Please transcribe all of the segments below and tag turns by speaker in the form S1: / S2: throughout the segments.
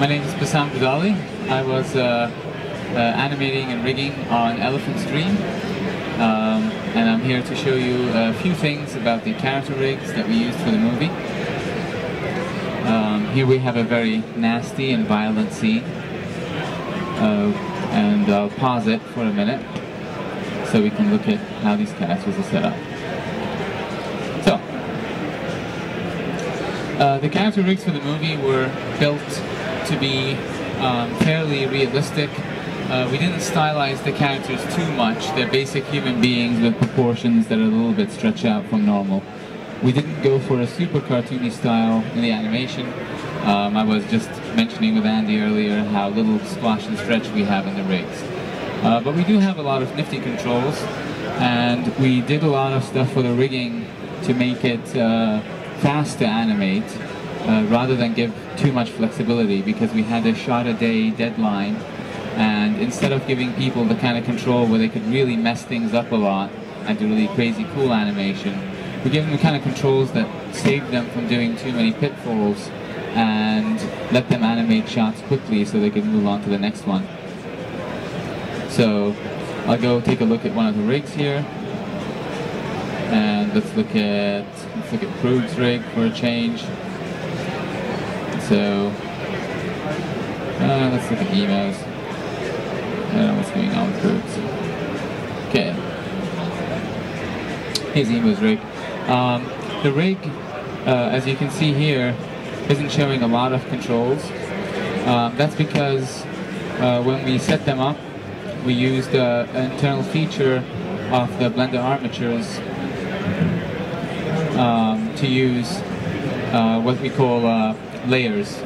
S1: My name is Bassam Kurdali. I was animating and rigging on Elephant Stream, and I'm here to show you a few things about the character rigs that we used for the movie. Here we have a very nasty and violent scene, and I'll pause it for a minute so we can look at how these characters are set up. So, the character rigs for the movie were built to be fairly realistic. We didn't stylize the characters too much. They're basic human beings with proportions that are a little bit stretched out from normal. We didn't go for a super cartoony style in the animation. I was just mentioning with Andy earlier how little splash and stretch we have in the rigs. But we do have a lot of nifty controls, and we did a lot of stuff for the rigging to make it fast to animate, rather than give too much flexibility, because we had a shot-a-day deadline, and instead of giving people the kind of control where they could really mess things up a lot and do really crazy cool animation, we gave them the kind of controls that saved them from doing too many pitfalls and let them animate shots quickly so they could move on to the next one. So I'll go take a look at one of the rigs here, and let's look at Proog's rig for a change. So let's look at emos. I don't know what's going on with Proog's. Okay, here's emo's rig. The rig, as you can see here, isn't showing a lot of controls. That's because when we set them up, we used an internal feature of the Blender armatures to use what we call layers.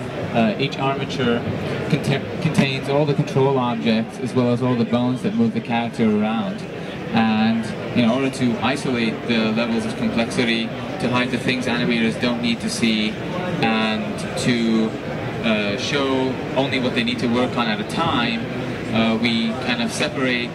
S1: Each armature contains all the control objects as well as all the bones that move the character around. And in order to isolate the levels of complexity, to hide the things animators don't need to see, and to show only what they need to work on at a time, we kind of separate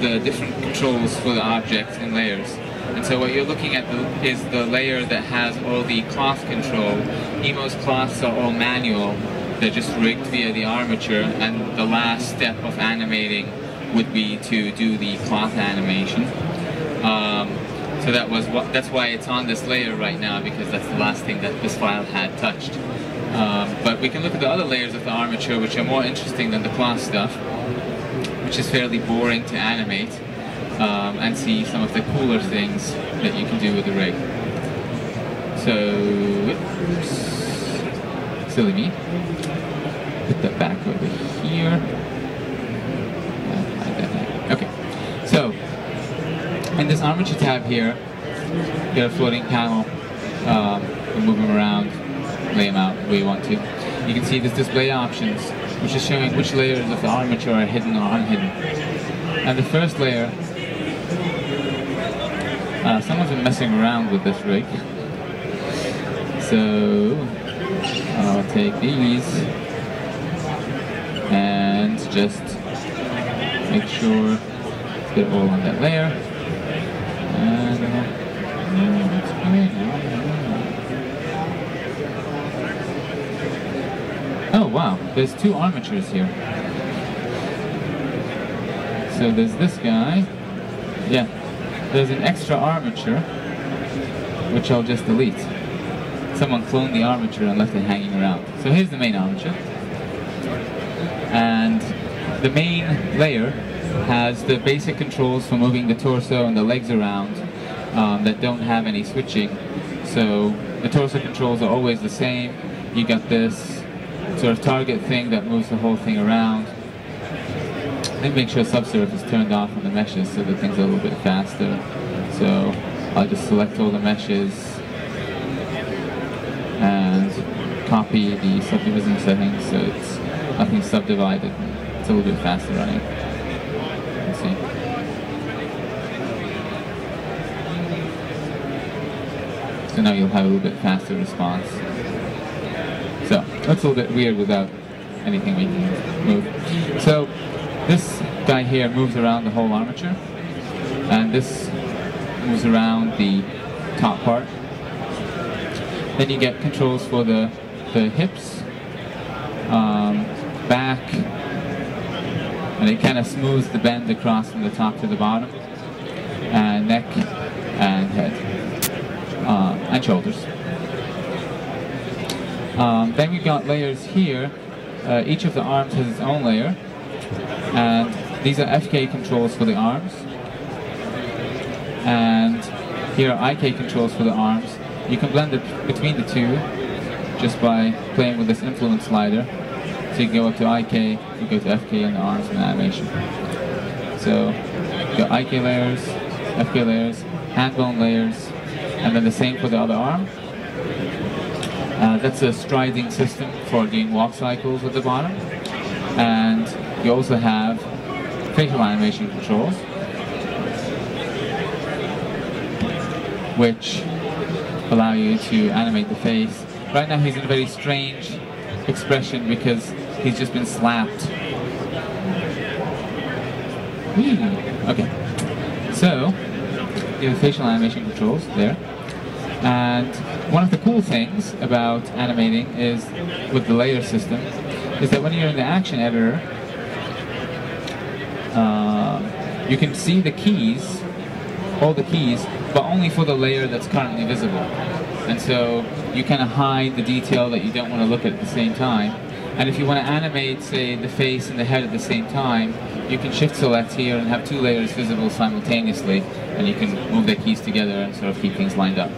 S1: the different controls for the objects in layers. And so what you're looking at is the layer that has all the cloth control. Emo's cloths are all manual. They're just rigged via the armature, and the last step of animating would be to do the cloth animation. So that's why it's on this layer right now, because that's the last thing that this file had touched. But we can look at the other layers of the armature, which are more interesting than the cloth stuff, which is fairly boring to animate, and see some of the cooler things that you can do with the rig. So, oops, silly me. Put that back over here. Okay, so in this armature tab here, you got a floating panel. We'll move them around, lay them out the way you want to. You can see this display options, which is showing which layers of the armature are hidden or unhidden. And the first layer, someone's been messing around with this rig. So I'll take these and just make sure to get it all on that layer. And what's going on? Oh wow, there's two armatures here. So there's this guy. Yeah, there's an extra armature, which I'll just delete. Someone cloned the armature and left it hanging around. So here's the main armature. And the main layer has the basic controls for moving the torso and the legs around that don't have any switching. So the torso controls are always the same. You got this sort of target thing that moves the whole thing around. Then make sure subsurf is turned off on the meshes so that things are a little bit faster. So I'll just select all the meshes and copy the subdivision settings so it's nothing's subdivided. It's a little bit faster running. Let's see. So now you'll have a little bit faster response. So that's a little bit weird without anything we can move. So this guy here moves around the whole armature, and this moves around the top part. Then you get controls for the hips, back, and it kind of smooths the bend across from the top to the bottom, and neck and head, and shoulders. Then we've got layers here. Each of the arms has its own layer, and these are FK controls for the arms, and here are IK controls for the arms. You can blend it between the two just by playing with this influence slider. So you can go up to IK, you go to FK in the arms and animation. So you got IK layers, FK layers, hand bone layers, and then the same for the other arm. That's a striding system for doing walk cycles at the bottom. And you also have facial animation controls, which allow you to animate the face. Right now he's in a very strange expression because he's just been slapped. Okay, so you have facial animation controls there. And one of the cool things about animating is, with the layer system, is that when you're in the action editor, you can see the keys, all the keys, but only for the layer that's currently visible. And so you kind of hide the detail that you don't want to look at the same time. And if you want to animate, say, the face and the head at the same time, you can shift select here and have two layers visible simultaneously, and you can move the keys together and sort of keep things lined up.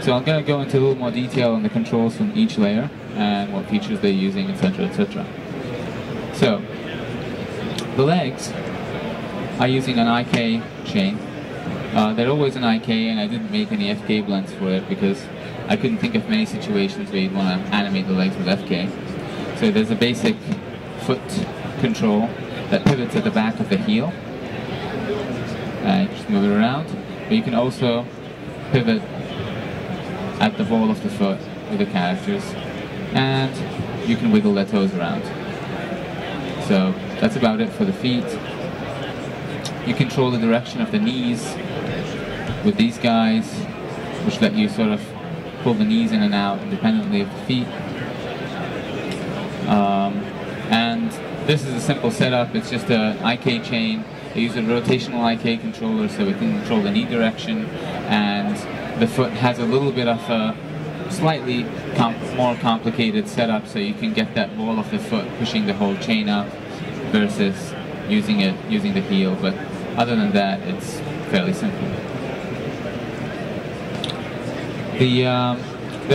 S1: So I'm going to go into a little more detail on the controls from each layer and what features they're using, etc., etc. So the legs are using an IK chain. They're always an IK, and I didn't make any FK blends for it because I couldn't think of many situations where you'd want to animate the legs with FK. So there's a basic foot control that pivots at the back of the heel. Just move it around. But you can also pivot at the ball of the foot with the characters, and you can wiggle their toes around. So that's about it for the feet. You control the direction of the knees with these guys, which let you sort of pull the knees in and out independently of the feet. And this is a simple setup. It's just an IK chain. They use a rotational IK controller so it can control the knee direction, and the foot has a little bit of a slightly more complicated setup, so you can get that ball of the foot pushing the whole chain up versus using the heel. But other than that, it's fairly simple. The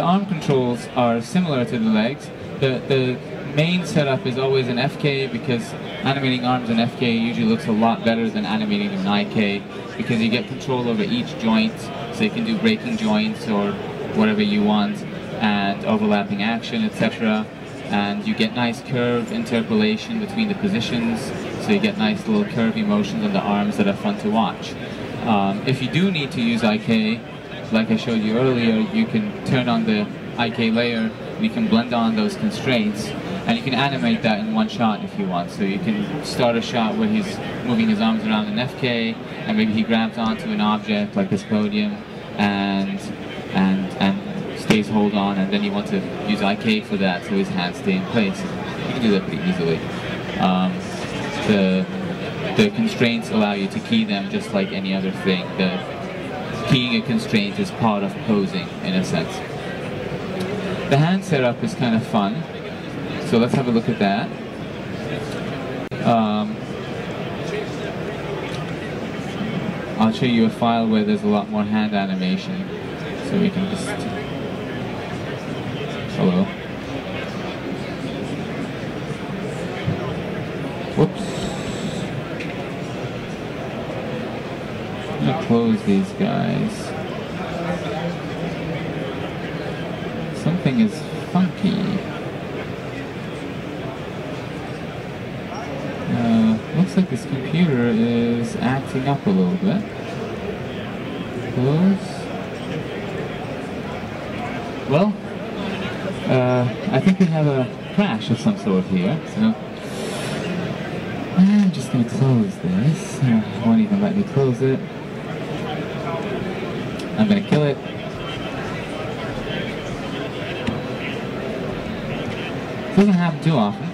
S1: arm controls are similar to the legs. The main setup is always an FK, because animating arms in FK usually looks a lot better than animating them in IK, because you get control over each joint, so you can do breaking joints or whatever you want, and overlapping action, etc. And you get nice curve interpolation between the positions, so you get nice little curvy motions on the arms that are fun to watch. If you do need to use IK, like I showed you earlier, you can turn on the IK layer, you can blend on those constraints, and you can animate that in one shot if you want. So you can start a shot where he's moving his arms around in FK, and maybe he grabs onto an object like this podium and stays hold on, and then you want to use IK for that so his hands stay in place. You can do that pretty easily. The constraints allow you to key them just like any other thing. Keying a constraint is part of posing, in a sense. The hand setup is kind of fun, so let's have a look at that. I'll show you a file where there's a lot more hand animation, so we can just... Hello. Whoops. I'm gonna close these guys. Something is funky. Looks like this computer is acting up a little bit. Close. Well, I think we have a crash of some sort here, so I'm just going to close this. It won't even let me close it. I'm going to kill it. Doesn't happen too often.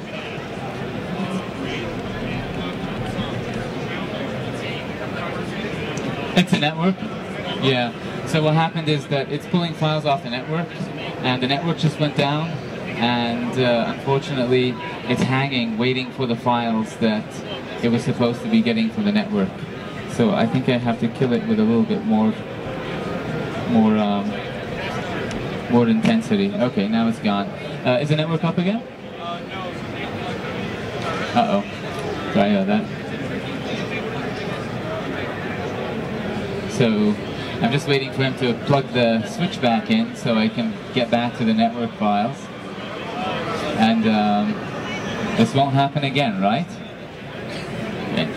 S1: It's a network. Yeah. So what happened is that it's pulling files off the network, and the network just went down, and unfortunately it's hanging, waiting for the files that it was supposed to be getting from the network. So I think I have to kill it with a little bit more intensity. Okay, now it's gone. Is the network up again? Uh-oh. Sorry about that. So I'm just waiting for him to plug the switch back in so I can get back to the network files. And this won't happen again, right? Okay.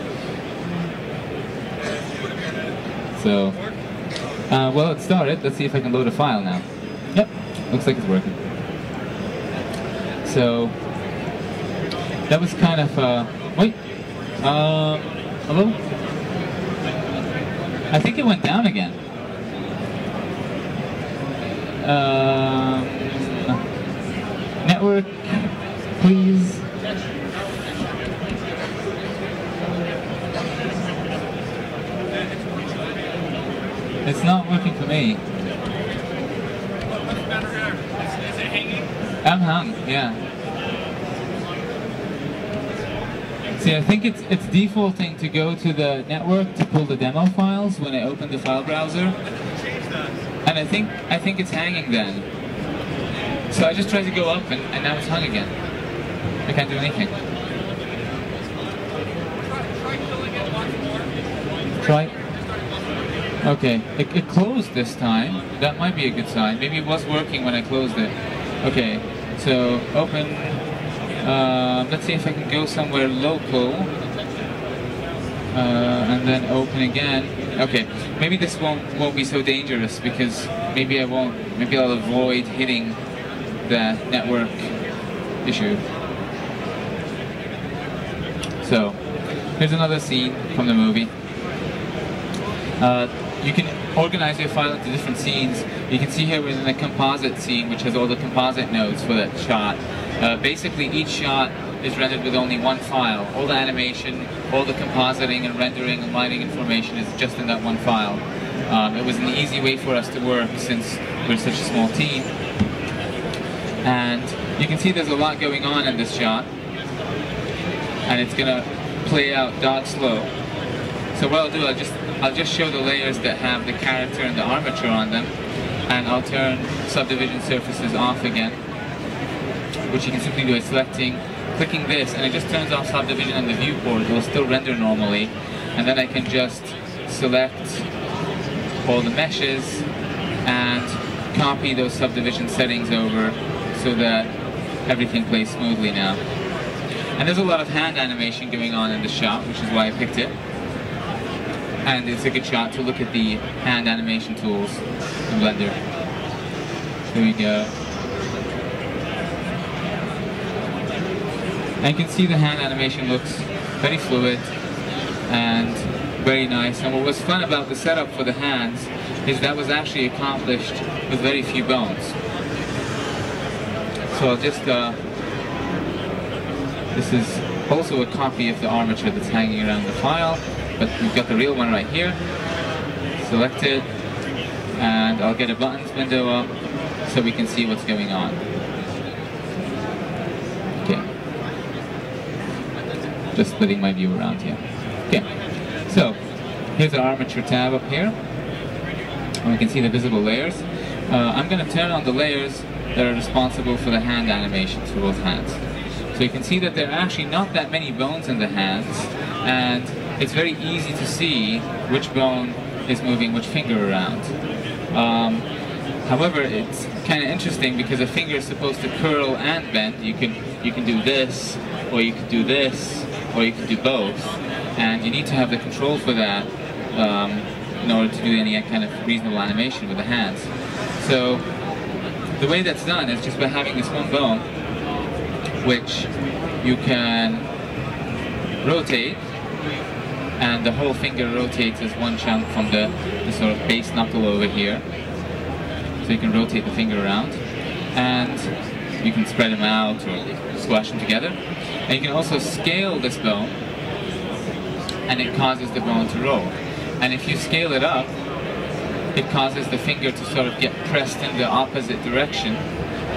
S1: So, well, it started. Let's see if I can load a file now. Yep, looks like it's working. So, that was kind of, wait, hello? I think it went down again. Network, please. It's not working for me.
S2: Is it hanging?
S1: I'm hung, yeah. See, I think it's defaulting to go to the network to pull the demo files when I open the file browser. And I think it's hanging then. So I just tried to go up and now it's hung again. I can't do anything. Try. Okay, it closed this time. That might be a good sign. Maybe it was working when I closed it. Okay, so open. Let's see if I can go somewhere local. And then open again. Okay, maybe this won't be so dangerous because maybe I'll avoid hitting the network issue. So, here's another scene from the movie. You can organize your file into different scenes. You can see here we're in the composite scene, which has all the composite nodes for that shot. Basically, each shot is rendered with only one file. All the animation, all the compositing and rendering and lighting information is just in that one file. It was an easy way for us to work since we're such a small team. And you can see there's a lot going on in this shot. And it's going to play out dot slow. So what I'll do, I'll just show the layers that have the character and the armature on them, and I'll turn subdivision surfaces off again, which you can simply do by clicking this, and it just turns off subdivision on the viewport. It will still render normally, and then I can just select all the meshes and copy those subdivision settings over so that everything plays smoothly now. And there's a lot of hand animation going on in the shot, which is why I picked it. And it's a good shot to look at the hand animation tools in Blender. Here we go. And you can see the hand animation looks very fluid and very nice. And what was fun about the setup for the hands is that was actually accomplished with very few bones. So I'll just, this is also a copy of the armature that's hanging around the file. But we've got the real one right here. Select it, and I'll get a buttons window up so we can see what's going on. Okay. Just splitting my view around here. Okay. So, here's our armature tab up here. And we can see the visible layers. I'm going to turn on the layers that are responsible for the hand animations for both hands. So you can see that there are actually not that many bones in the hands, and it's very easy to see which bone is moving which finger around. However, it's kind of interesting because a finger is supposed to curl and bend. You can do this, or you can do this, or you can do both, and you need to have the control for that in order to do any kind of reasonable animation with the hands. So the way that's done is just by having this one bone, which you can rotate, and the whole finger rotates as one chunk from the sort of base knuckle over here. So you can rotate the finger around. And You can spread them out or squash them together. And you can also scale this bone, and it causes the bone to roll. And if you scale it up, it causes the finger to sort of get pressed in the opposite direction,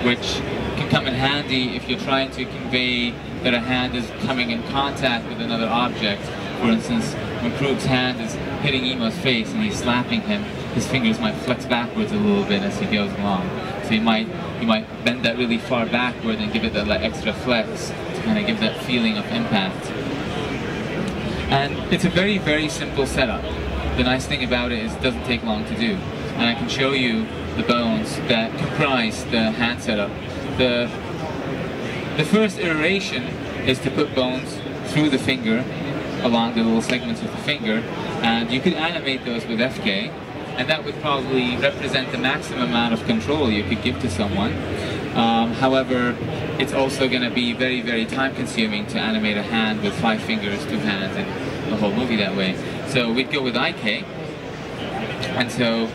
S1: which can come in handy if you're trying to convey that a hand is coming in contact with another object. For instance, when Proog's hand is hitting Emo's face and he's slapping him, his fingers might flex backwards a little bit as he goes along. So you might bend that really far backward and give it that extra flex to kind of give that feeling of impact. And it's a very, very simple setup. The nice thing about it is it doesn't take long to do. And I can show you the bones that comprise the hand setup. The first iteration is to put bones through the finger, along the little segments of the finger, and you could animate those with FK, and that would probably represent the maximum amount of control you could give to someone. However, it's also going to be very, very time consuming to animate a hand with 5 fingers, 2 hands, and the whole movie that way. So we'd go with IK. And so,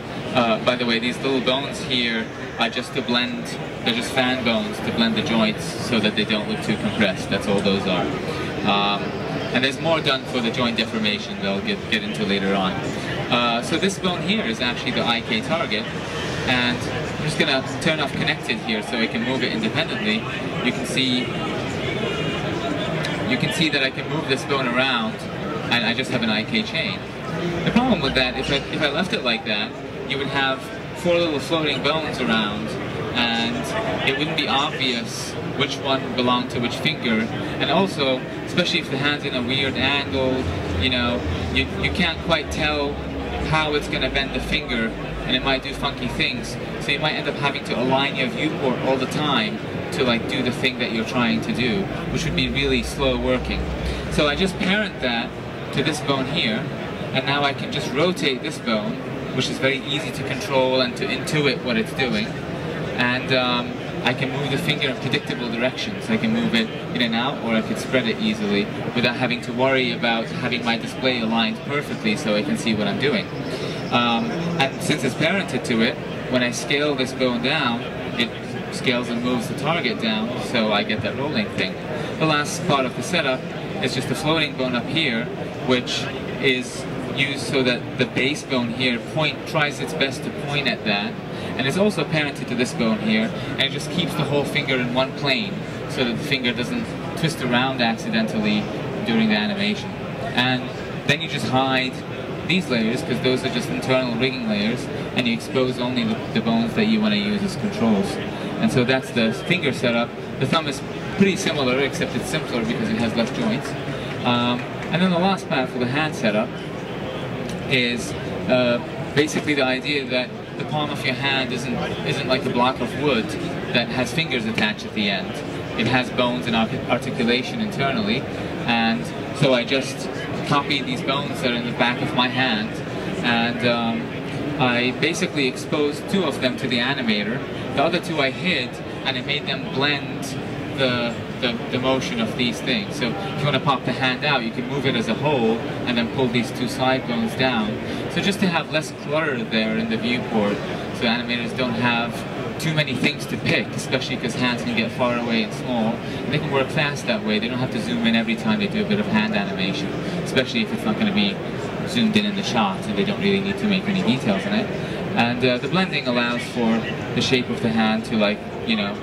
S1: by the way, these little bones here are just to blend, they're just fan bones to blend the joints so that they don't look too compressed. That's all those are. And there's more done for the joint deformation that I'll get into later on. So this bone here is actually the IK target, and I'm just going to turn off connected here so I can move it independently. You can see that I can move this bone around, and I just have an IK chain. The problem with that, if I left it like that, you would have 4 little floating bones around, and it wouldn't be obvious which one belonged to which finger. And also, especially if the hand's in a weird angle, you know, you can't quite tell how it's going to bend the finger, and it might do funky things. So you might end up having to align your viewport all the time to like do the thing that you're trying to do, which would be really slow working. So I just parent that to this bone here, and now I can just rotate this bone, which is very easy to control and to intuit what it's doing. And I can move the finger in predictable directions. I can move it in and out, or I could spread it easily without having to worry about having my display aligned perfectly so I can see what I'm doing. And since it's parented to it, when I scale this bone down, it scales and moves the target down, so I get that rolling thing. The last part of the setup is just the floating bone up here, which is used so that the base bone here tries its best to point at that. And it's also parented to this bone here, and it just keeps the whole finger in one plane so that the finger doesn't twist around accidentally during the animation. And then you just hide these layers, because those are just internal rigging layers, and you expose only the bones that you want to use as controls. And so that's the finger setup. The thumb is pretty similar, except it's simpler because it has less joints. And then the last part for the hand setup is basically the idea that the palm of your hand isn't like a block of wood that has fingers attached at the end. It has bones and articulation internally, and so I just copied these bones that are in the back of my hand, and I basically exposed 2 of them to the animator. The other 2 I hid, and I made them blend the motion of these things. So if you want to pop the hand out, you can move it as a whole and then pull these 2 side bones down. So just to have less clutter there in the viewport, so animators don't have too many things to pick, especially because hands can get far away and small. And they can work fast that way. They don't have to zoom in every time they do a bit of hand animation, especially if it's not going to be zoomed in the shot and they don't really need to make any details in it. And the blending allows for the shape of the hand to, like, you know,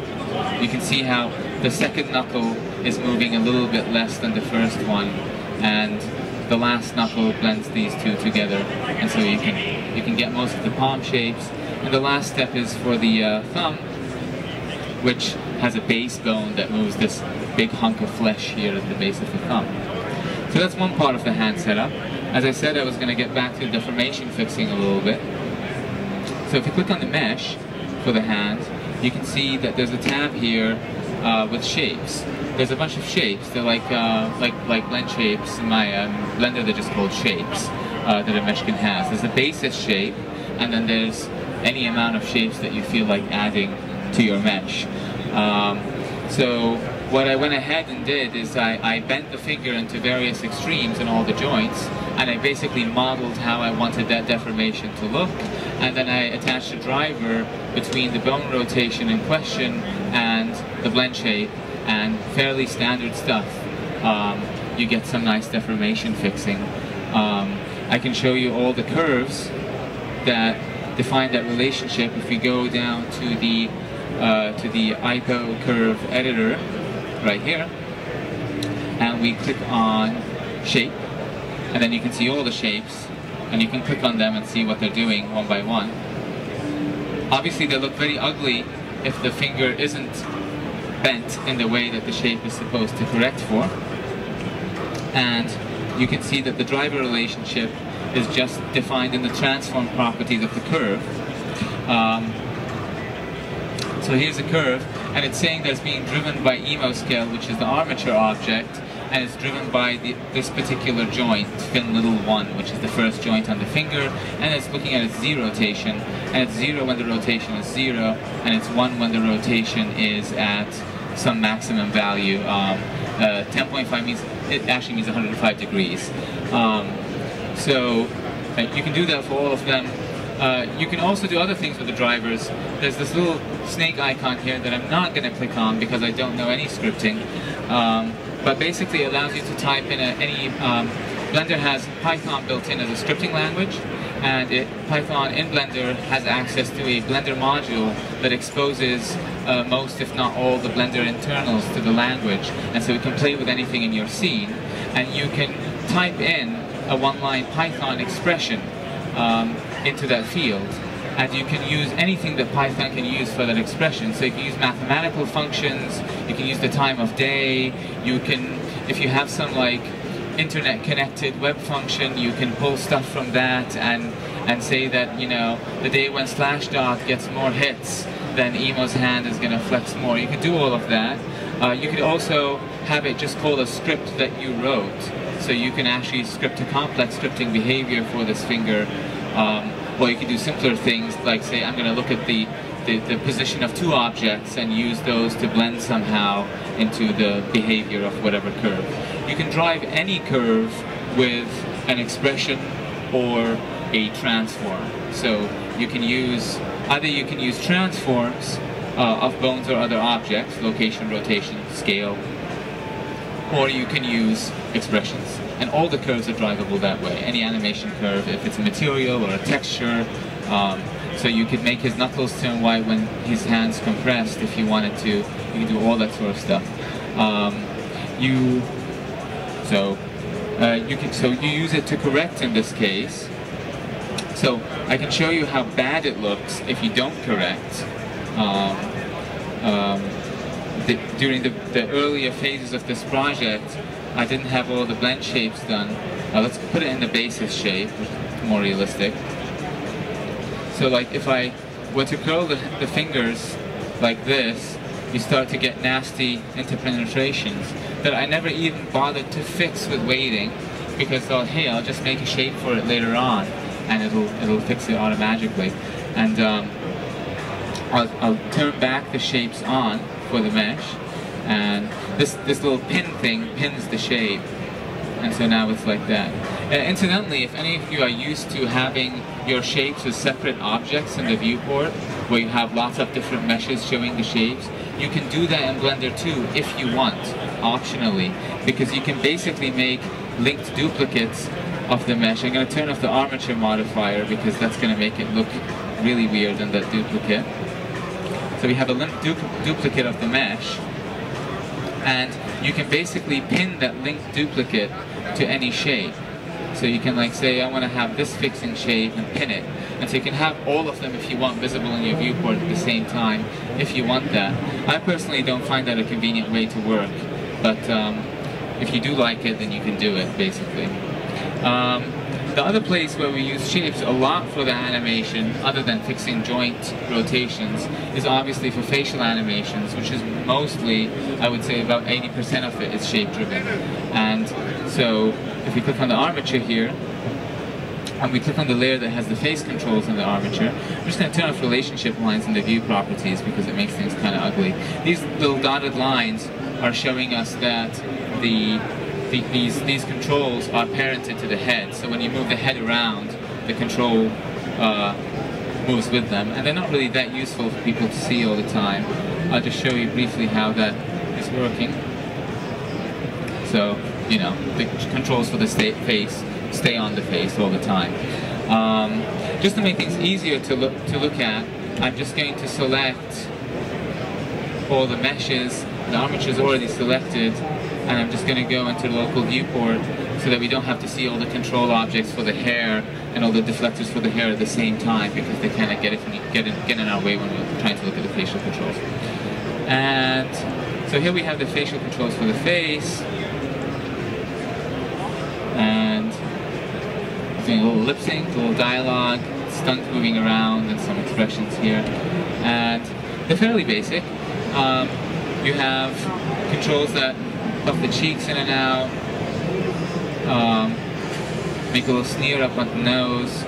S1: you can see how the second knuckle is moving a little bit less than the first one, and the last knuckle blends these 2 together, and so you can get most of the palm shapes. And the last step is for the thumb, which has a base bone that moves this big hunk of flesh here at the base of the thumb. So that's one part of the hand setup. As I said, I was going to get back to deformation fixing a little bit. So if you click on the mesh for the hand, you can see that there's a tab here with shapes. There's a bunch of shapes. They're like blend shapes. In my Blender, they're just called shapes that a mesh can have. There's a basis shape, and then there's any amount of shapes that you feel like adding to your mesh. So what I went ahead and did is I bent the finger into various extremes in all the joints, and I basically modeled how I wanted that deformation to look, and then I attached a driver between the bone rotation in question and the blend shape, and fairly standard stuff. You get some nice deformation fixing. I can show you all the curves that define that relationship. If we go down to the IPO curve editor right here, and we click on shape, and then you can see all the shapes, and you can click on them and see what they're doing one by one. Obviously they look very ugly if the finger isn't bent in the way that the shape is supposed to correct for. And you can see that the driver relationship is just defined in the transform properties of the curve. So here's a curve, and it's saying that it's being driven by emo scale, which is the armature object, and it's driven by this particular joint, fin little 1, which is the first joint on the finger, and it's looking at its Z rotation, and it's 0 when the rotation is 0, and it's 1 when the rotation is at some maximum value. 10.5 means, it actually means 105 degrees. So you can do that for all of them. You can also do other things with the drivers. There's this little snake icon here that I'm not going to click on because I don't know any scripting. But basically it allows you to type in any... Blender has Python built in as a scripting language, and Python in Blender has access to a Blender module that exposes most, if not all, the Blender internals to the language. And so it can play with anything in your scene, and you can type in a one-line Python expression into that field, and you can use anything that Python can use for that expression. So you can use mathematical functions, you can use the time of day, you can, if you have some like internet connected web function, you can pull stuff from that and say that, you know, the day when /dot gets more hits, then Emo's hand is going to flex more. You can do all of that. You could also have it just call a script that you wrote. So you can actually script a complex scripting behavior for this finger. Or you can do simpler things like, say, I'm going to look at the position of two objects and use those to blend somehow into the behavior of whatever curve. You can drive any curve with an expression or a transform. So you can use, either you can use transforms of bones or other objects, location, rotation, scale, or you can use expressions. And all the curves are drivable that way. Any animation curve, if it's a material or a texture. So you could make his knuckles turn white when his hand's compressed if you wanted to. You can do all that sort of stuff. So you use it to correct in this case. So I can show you how bad it looks if you don't correct. During the earlier phases of this project, I didn't have all the blend shapes done. Let's put it in the basis shape, which is more realistic. So like if I were to curl the fingers like this, you start to get nasty interpenetrations that I never even bothered to fix with weighting, because I thought, hey, I'll just make a shape for it later on and it'll fix it automatically. And I'll turn back the shapes on for the mesh, and this little pin thing pins the shape, and so now it's like that. Incidentally, if any of you are used to having your shapes as separate objects in the viewport, where you have lots of different meshes showing the shapes, you can do that in Blender too if you want, optionally, because you can basically make linked duplicates of the mesh. I'm going to turn off the armature modifier because that's going to make it look really weird in that duplicate. So we have a linked duplicate of the mesh, and you can basically pin that linked duplicate to any shape. So you can like say, I want to have this fixing shape and pin it. And so you can have all of them if you want visible in your viewport at the same time, if you want that. I personally don't find that a convenient way to work, but if you do like it, then you can do it, basically. The other place where we use shapes a lot for the animation, other than fixing joint rotations, is obviously for facial animations, which is mostly, I would say about 80% of it is shape driven. And so if we click on the armature here, and we click on the layer that has the face controls in the armature, I'm just going to turn off relationship lines in the view properties because it makes things kind of ugly. These little dotted lines are showing us that the these controls are parented to the head. So when you move the head around, the control moves with them, and they're not really that useful for people to see all the time. I'll just show you briefly how that is working. So, you know, the controls for the face stay on the face all the time. Just to make things easier to look at, I'm just going to select all the meshes. The armature is already selected, and I'm just going to go into the local viewport so that we don't have to see all the control objects for the hair and all the deflectors for the hair at the same time, because they kind of get in our way when we're trying to look at the facial controls. And so here we have the facial controls for the face, and doing a little lip sync, a little dialogue, stunts moving around, and some expressions here. And they're fairly basic. You have controls that puff the cheeks in and out, make a little sneer up on the nose,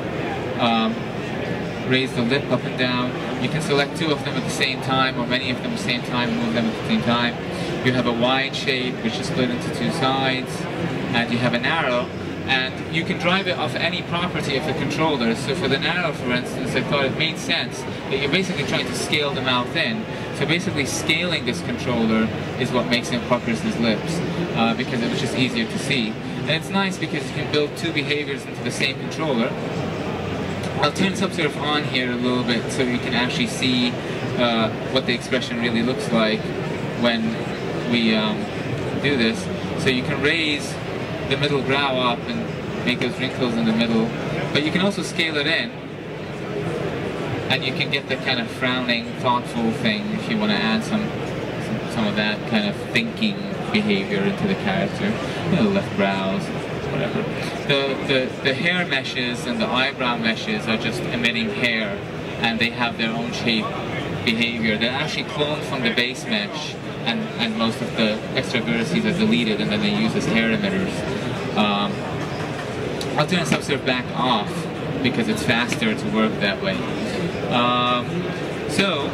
S1: raise the lip up and down. You can select two of them at the same time, or many of them at the same time, and move them at the same time. You have a wide shape, which is split into two sides, and you have a narrow, and you can drive it off any property of the controller. So for the narrow, for instance, I thought it made sense that you're basically trying to scale the mouth in. So basically scaling this controller is what makes him puckers his lips, because it was just easier to see. And it's nice because you can build two behaviors into the same controller. I'll turn Subsurf on here a little bit so you can actually see what the expression really looks like when we do this. So you can raise the middle brow up and make those wrinkles in the middle, but you can also scale it in, and you can get the kind of frowning, thoughtful thing if you want to add some of that kind of thinking behavior into the character. You know, left brows, whatever. The hair meshes and the eyebrow meshes are just emitting hair, and they have their own shape behavior. They're actually cloned from the base mesh, and most of the extra vertices are deleted, and then they use as hair emitters. I'll turn Subsurf back off because it's faster to work that way. So,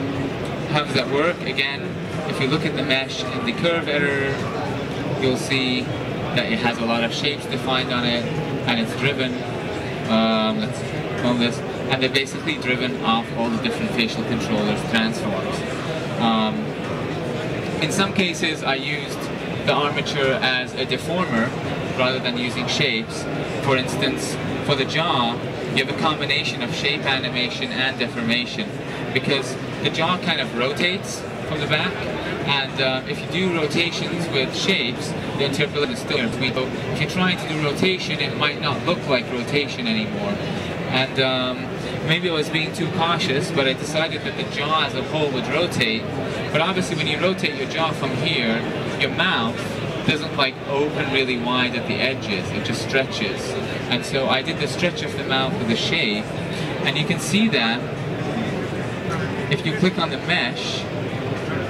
S1: how does that work? Again, if you look at the mesh in the curve editor, you'll see that it has a lot of shapes defined on it, and it's driven, let's call this, and they're basically driven off all the different facial controllers transforms. In some cases, I used the armature as a deformer rather than using shapes. For instance, for the jaw, you have a combination of shape animation and deformation, because the jaw kind of rotates from the back, and if you do rotations with shapes, the interpolation is still there. If you're trying to do rotation, it might not look like rotation anymore. And maybe I was being too cautious, but I decided that the jaw as a whole would rotate. But obviously when you rotate your jaw from here, your mouth doesn't like open really wide at the edges, it just stretches. And so I did the stretch of the mouth with a shape, and you can see that if you click on the mesh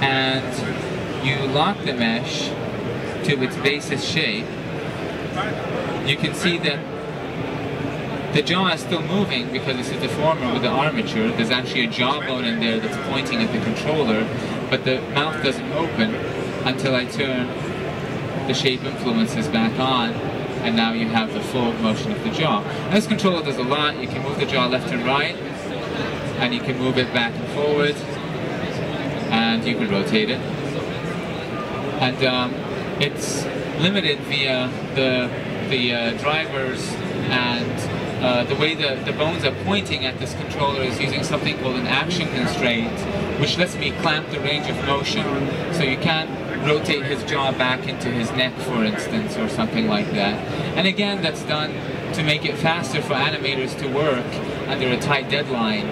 S1: and you lock the mesh to its basis shape, you can see that the jaw is still moving because it's a deformer with the armature. There's actually a jawbone in there that's pointing at the controller, but the mouth doesn't open until I turn the shape influences back on, and now you have the full motion of the jaw. And this controller does a lot. You can move the jaw left and right, and you can move it back and forward, and you can rotate it. And it's limited via the drivers, and the way the bones are pointing at this controller is using something called an action constraint, which lets me clamp the range of motion, so you can't rotate his jaw back into his neck, for instance, or something like that. And again, that's done to make it faster for animators to work under a tight deadline.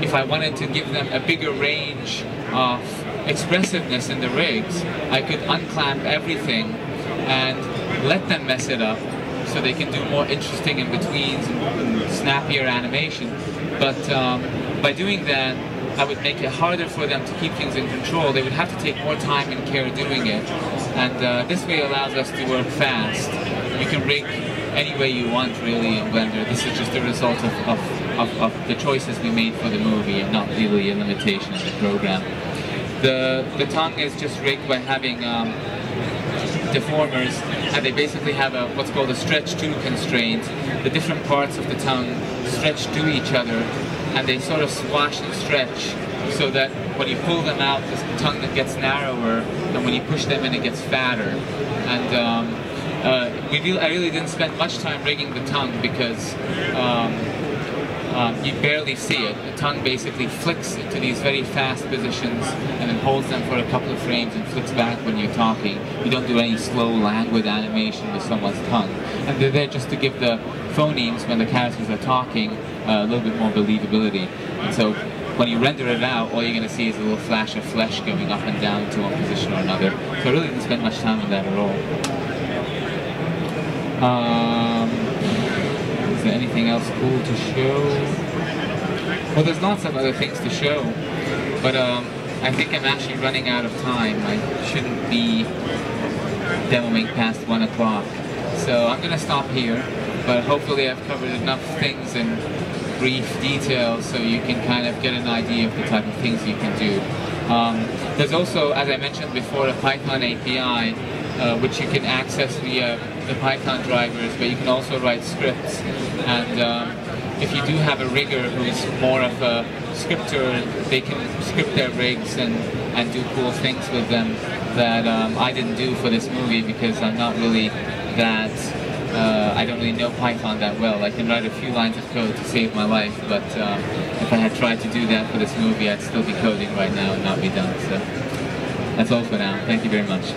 S1: If I wanted to give them a bigger range of expressiveness in the rigs, I could unclamp everything and let them mess it up so they can do more interesting in-betweens and snappier animation. But by doing that, I would make it harder for them to keep things in control. They would have to take more time and care doing it. And this way allows us to work fast. You can rig any way you want, really, in Blender. This is just a result of the choices we made for the movie, and not really a limitation of the program. The tongue is just rigged by having deformers, and they basically have what's called a stretch-to constraint. The different parts of the tongue stretch to each other, and they sort of squash and stretch, so that when you pull them out, the tongue that gets narrower, and when you push them in, it gets fatter. And I really didn't spend much time rigging the tongue because you barely see it. The tongue basically flicks into these very fast positions and then holds them for a couple of frames and flicks back when you're talking. You don't do any slow, languid animation with someone's tongue. And they're there just to give the phonemes, when the characters are talking, a little bit more believability. And so when you render it out, all you're going to see is a little flash of flesh going up and down to one position or another. So I really didn't spend much time on that at all. Is there anything else cool to show? Well, there's lots of other things to show, but I think I'm actually running out of time. I shouldn't be demoing past 1 o'clock. So I'm going to stop here, but hopefully I've covered enough things in brief detail so you can kind of get an idea of the type of things you can do. There's also, as I mentioned before, a Python API which you can access via the Python drivers, but you can also write scripts. And if you do have a rigger who's more of a scripter, they can script their rigs and do cool things with them that I didn't do for this movie because I'm not really that, I don't really know Python that well. I can write a few lines of code to save my life, but if I had tried to do that for this movie, I'd still be coding right now and not be done. So that's all for now. Thank you very much.